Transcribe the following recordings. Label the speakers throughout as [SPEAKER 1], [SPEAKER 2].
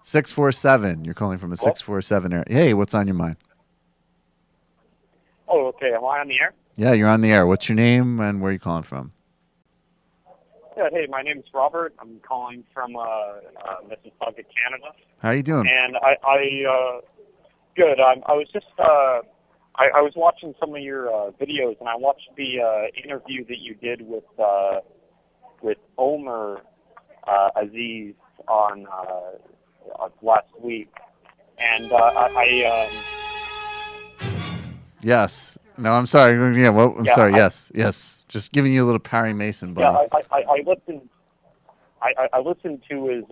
[SPEAKER 1] 647. You're calling from a
[SPEAKER 2] Hello?
[SPEAKER 1] 647 area. Hey, what's on your mind?
[SPEAKER 2] Oh, okay. Am I on the air?
[SPEAKER 1] Yeah, you're on the air. What's your name and where are you calling from?
[SPEAKER 2] Yeah. Hey, my name's Robert. I'm calling from Mississauga, Canada.
[SPEAKER 1] How you doing?
[SPEAKER 2] And good. I was just I was watching some of your videos, and I watched the interview that you did with Omer Aziz on last week, and
[SPEAKER 1] Yes. No, I'm sorry. Yeah, well, I'm
[SPEAKER 2] yeah,
[SPEAKER 1] sorry. Yes, yes. Just giving you a little Parry Mason,
[SPEAKER 2] yeah,
[SPEAKER 1] buddy.
[SPEAKER 2] I listened. I listened to his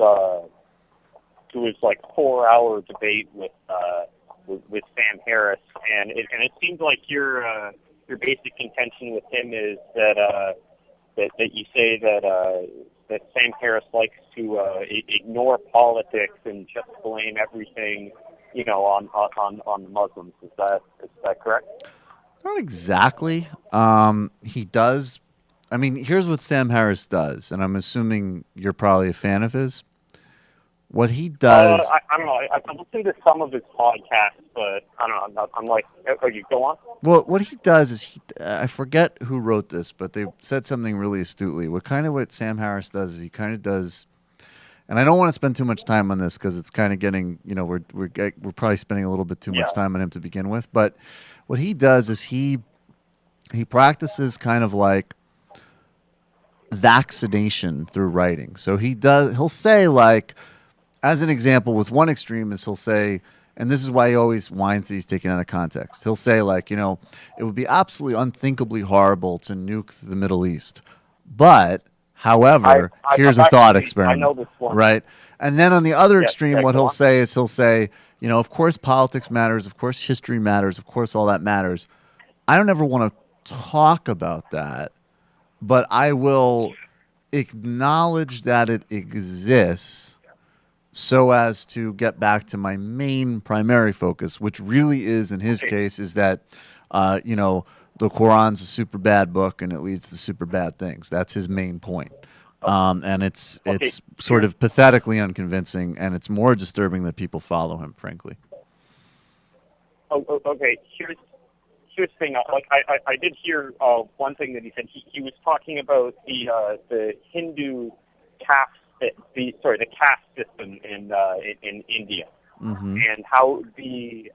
[SPEAKER 2] like 4 hour debate with Sam Harris, and it seems like your basic contention with him is that you say that Sam Harris likes to ignore politics and just blame everything, on the Muslims. Is that correct?
[SPEAKER 1] Not exactly. He does. I mean, here's what Sam Harris does, and I'm assuming you're probably a fan of his. What he does,
[SPEAKER 2] I don't know. I've listened to some of his podcasts, but I don't know. I'm like, oh, you go on.
[SPEAKER 1] well, what he does is I forget who wrote this, but they said something really astutely. What Sam Harris does is he kind of does, and I don't want to spend too much time on this because it's kind of getting, we're probably spending a little bit too much
[SPEAKER 2] Yeah.
[SPEAKER 1] time on him to begin with. But what he does is he practices kind of like vaccination through writing. So he'll say like, as an example, with one extremist, he'll say, and this is why he always whines that he's taken out of context. He'll say like, it would be absolutely unthinkably horrible to nuke the Middle East, but however, here's a thought
[SPEAKER 2] I know
[SPEAKER 1] experiment,
[SPEAKER 2] this one.
[SPEAKER 1] right? And then on the other
[SPEAKER 2] Yeah,
[SPEAKER 1] extreme,
[SPEAKER 2] yeah,
[SPEAKER 1] what
[SPEAKER 2] go
[SPEAKER 1] he'll
[SPEAKER 2] on.
[SPEAKER 1] say is of course politics matters, of course history matters, of course all that matters. I don't ever want to talk about that, but I will acknowledge that it exists so as to get back to my main primary focus, which really is, in his
[SPEAKER 2] Okay.
[SPEAKER 1] case, is that, the Quran's a super bad book and it leads to super bad things. That's his main point. And
[SPEAKER 2] Okay.
[SPEAKER 1] it's sort of pathetically unconvincing, and it's more disturbing that people follow him, frankly.
[SPEAKER 2] Okay. Here's the thing. Like I did hear one thing that he said. He was talking about the Hindu caste the caste system in India,
[SPEAKER 1] Hmm.
[SPEAKER 2] and how it'd be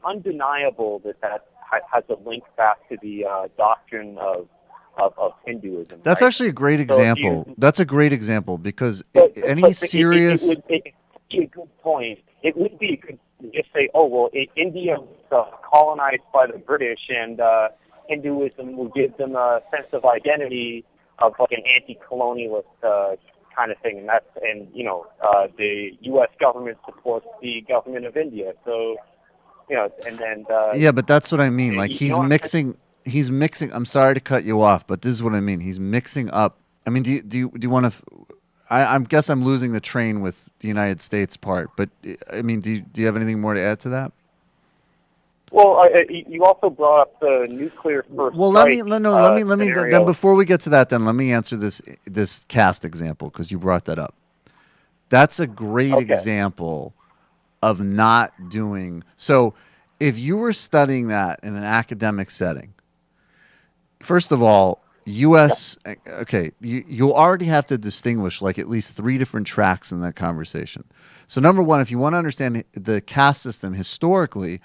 [SPEAKER 2] undeniable that has a link back to the doctrine of Hinduism,
[SPEAKER 1] That's
[SPEAKER 2] right?
[SPEAKER 1] actually a great
[SPEAKER 2] So if
[SPEAKER 1] example.
[SPEAKER 2] you
[SPEAKER 1] That's a great example because any
[SPEAKER 2] but it
[SPEAKER 1] serious.
[SPEAKER 2] would be a good point. It would be good to just say, oh, well, India was colonized by the British, and Hinduism will give them a sense of identity of like an anti-colonialist kind of thing, and the U.S. government supports the government of India, so and then
[SPEAKER 1] Yeah, but that's what I mean. Like
[SPEAKER 2] you know what I'm saying?
[SPEAKER 1] he's mixing. I'm sorry to cut you off, but this is what I mean. He's mixing up. I mean, do you want to? I guess I'm losing the train with the United States part, but I mean, do you have anything more to add to that?
[SPEAKER 2] Well, you also brought up the nuclear first
[SPEAKER 1] Well,
[SPEAKER 2] strike
[SPEAKER 1] let me. Then
[SPEAKER 2] scenario.
[SPEAKER 1] before we get to that, then let me answer this cast example because you brought that up. That's a great
[SPEAKER 2] Okay.
[SPEAKER 1] example of not doing so. If you were studying that in an academic setting, first of all, U.S. Okay, you already have to distinguish like at least three different tracks in that conversation. So number one, if you want to understand the caste system historically,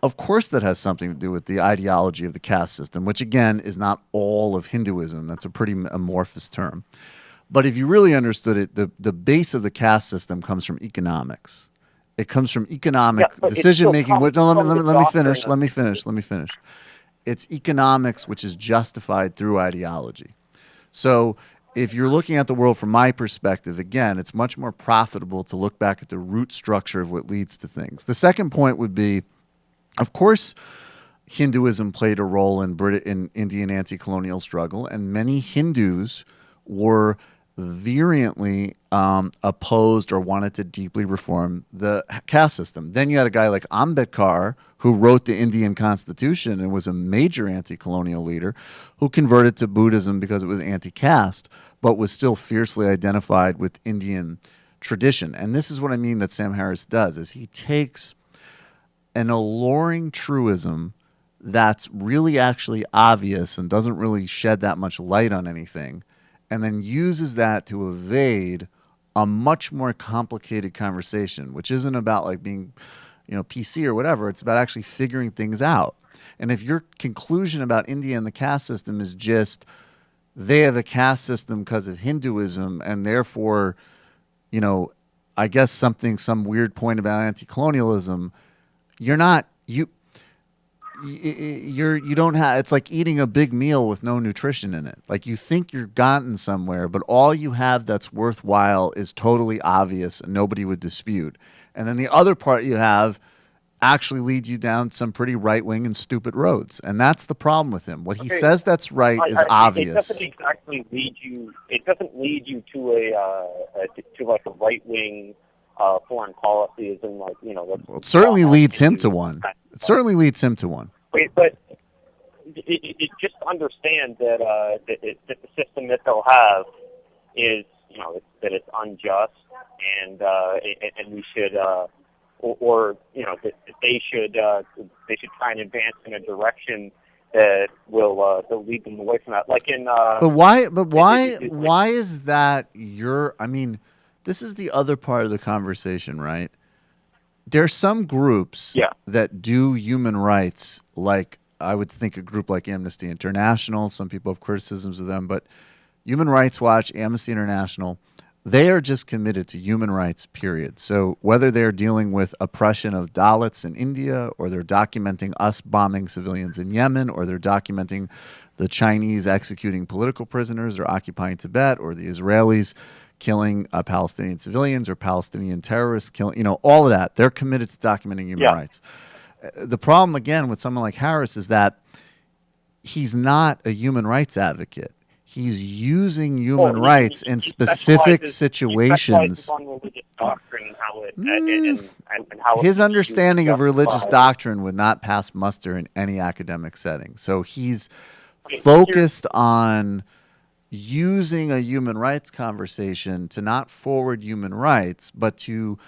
[SPEAKER 1] of course that has something to do with the ideology of the caste system, which again is not all of Hinduism. That's a pretty amorphous term. But if you really understood it, the base of the caste system comes from economics. It comes from
[SPEAKER 2] Yeah,
[SPEAKER 1] economic
[SPEAKER 2] but it
[SPEAKER 1] decision
[SPEAKER 2] still
[SPEAKER 1] making.
[SPEAKER 2] comes
[SPEAKER 1] No,
[SPEAKER 2] from the
[SPEAKER 1] let me
[SPEAKER 2] doctrine
[SPEAKER 1] finish.
[SPEAKER 2] of.
[SPEAKER 1] Let me finish. It's economics which is justified through ideology. So if you're looking at the world from my perspective, again, it's much more profitable to look back at the root structure of what leads to things. The second point would be, of course, Hinduism played a role in Indian anti-colonial struggle, and many Hindus were virulently opposed or wanted to deeply reform the caste system. Then you had a guy like Ambedkar, who wrote the Indian Constitution and was a major anti-colonial leader, who converted to Buddhism because it was anti-caste, but was still fiercely identified with Indian tradition. And this is what I mean that Sam Harris does, is he takes an alluring truism that's really actually obvious and doesn't really shed that much light on anything, and then uses that to evade a much more complicated conversation, which isn't about like being, PC or whatever. It's about actually figuring things out. And if your conclusion about India and the caste system is just they have a caste system because of Hinduism, and therefore, I guess some weird point about anti-colonialism, you're not you don't have, it's like eating a big meal with no nutrition in it. Like, you think you're gotten somewhere, but all you have that's worthwhile is totally obvious and nobody would dispute. And then the other part you have actually leads you down some pretty right-wing and stupid roads. And that's the problem with him. What he says that's right is obvious.
[SPEAKER 2] It doesn't exactly lead you. It doesn't lead you to a right-wing foreign policy, as in
[SPEAKER 1] it certainly leads him to one. It certainly leads him to one.
[SPEAKER 2] Wait, but it just understand that that the system that they'll have is that it's unjust, and we should that they should try and advance in a direction that will lead them away from that. Like in
[SPEAKER 1] But why is that this is the other part of the conversation, right? There's some groups that do human rights, like I would think a group like Amnesty International. Some people have criticisms of them, but Human Rights Watch, Amnesty International, they are just committed to human rights, period. So whether they're dealing with oppression of Dalits in India, or they're documenting us bombing civilians in Yemen, or they're documenting the Chinese executing political prisoners or occupying Tibet, or the Israelis killing Palestinian civilians or Palestinian terrorists killing, all of that. They're committed to documenting human rights. The problem, again, with someone like Harris is that he's not a human rights advocate. He's using human rights in specific situations.
[SPEAKER 2] On religious doctrine, and how
[SPEAKER 1] his understanding of religious doctrine would not pass muster in any academic setting. So he's focused on using a human rights conversation to not forward human rights, but to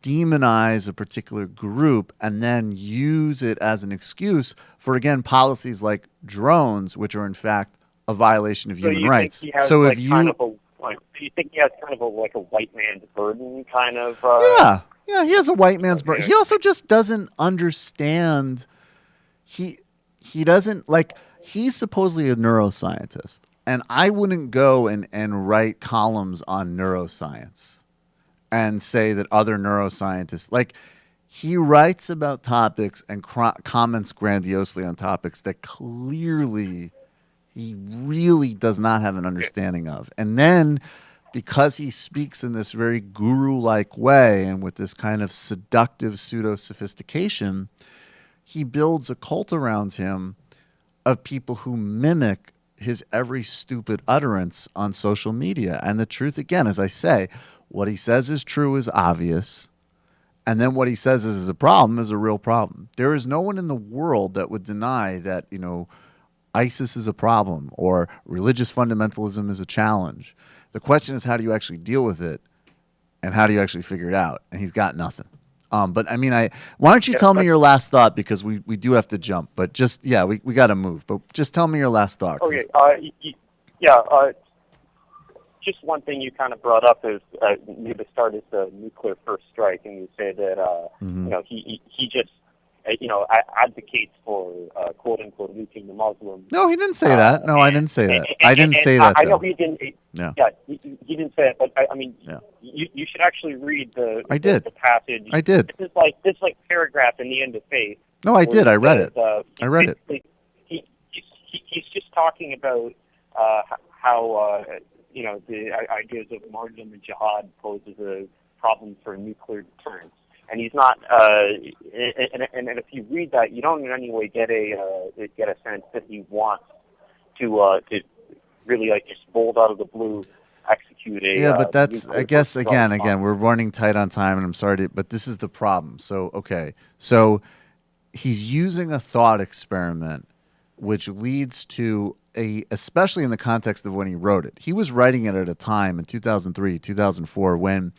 [SPEAKER 1] demonize a particular group and then use it as an excuse for, again, policies like drones, which are in fact a violation of human rights. So if you
[SPEAKER 2] do you think he has kind of a white man's burden kind of?
[SPEAKER 1] Yeah, he has a white man's burden. He also just doesn't understand. He doesn't he's supposedly a neuroscientist. And I wouldn't go and write columns on neuroscience and say that other neuroscientists, he writes about topics and comments grandiosely on topics that clearly he really does not have an understanding of. And then, because he speaks in this very guru-like way and with this kind of seductive pseudo-sophistication, he builds a cult around him of people who mimic his every stupid utterance on social media. And the truth, again, as I say, what he says is true is obvious. And then what he says is a problem is a real problem. There is no one in the world that would deny that, ISIS is a problem or religious fundamentalism is a challenge. The question is, how do you actually deal with it, and how do you actually figure it out? And he's got nothing. But why don't you tell me your last thought, because we do have to jump, but just, we got to move, but just tell me your last thought.
[SPEAKER 2] Okay. Just one thing you kind of brought up is near the start is the nuclear first strike, and you say that he just advocates for quote unquote nuking the Muslims.
[SPEAKER 1] No, he didn't say that. No, I didn't say that. I didn't say that.
[SPEAKER 2] I know he didn't. He didn't say it, but you should actually read the passage.
[SPEAKER 1] I did.
[SPEAKER 2] This is like paragraph in the end of Faith.
[SPEAKER 1] No, I did. I read it. I read it.
[SPEAKER 2] He's just talking about how the ideas of martyrdom and jihad poses a problem for nuclear deterrence. And he's not. And if you read that, you don't in any way get a sense that he wants to really just bold out of the blue execute a.
[SPEAKER 1] Yeah, but that's, I guess, again, we're running tight on time, and I'm sorry but this is the problem. So he's using a thought experiment which leads to especially in the context of when he wrote it. He was writing it at a time in 2003, 2004 when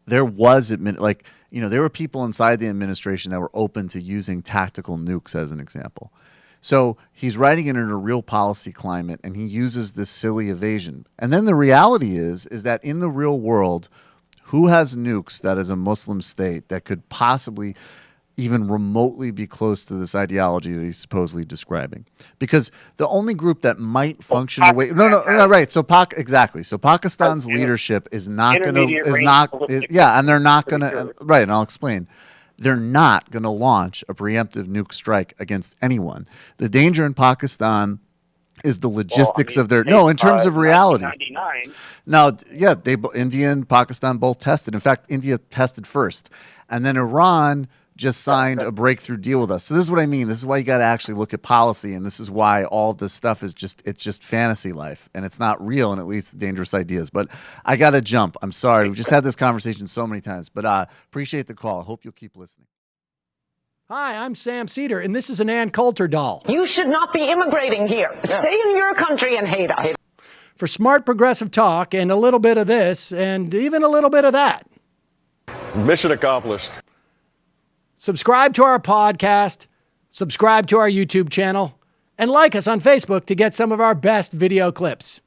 [SPEAKER 1] there was there were people inside the administration that were open to using tactical nukes as an example. So he's writing it in a real policy climate, and he uses this silly evasion. And then the reality is that in the real world, who has nukes that is a Muslim state that could possibly even remotely be close to this ideology that he's supposedly describing? Because the only group that might function away, right. So exactly. So Pakistan's leadership is not going to, and they're not going to, right. And I'll explain. They're not going to launch a preemptive nuke strike against anyone. The danger in Pakistan is the logistics of their, in terms of reality. Now, yeah, India and Pakistan both tested. In fact, India tested first. And then Iran just signed a breakthrough deal with us. So this is what I mean. This is why you got to actually look at policy, and this is why all of this stuff is just fantasy life, and it's not real, and it leads to dangerous ideas. But I got to jump. I'm sorry. We've just had this conversation so many times, but appreciate the call. I hope you'll keep listening.
[SPEAKER 3] Hi, I'm Sam Seder, and this is an Ann Coulter doll.
[SPEAKER 4] You should not be immigrating here. Yeah. Stay in your country and hate us.
[SPEAKER 3] For smart progressive talk and a little bit of this and even a little bit of that.
[SPEAKER 5] Mission accomplished.
[SPEAKER 3] Subscribe to our podcast, subscribe to our YouTube channel, and like us on Facebook to get some of our best video clips.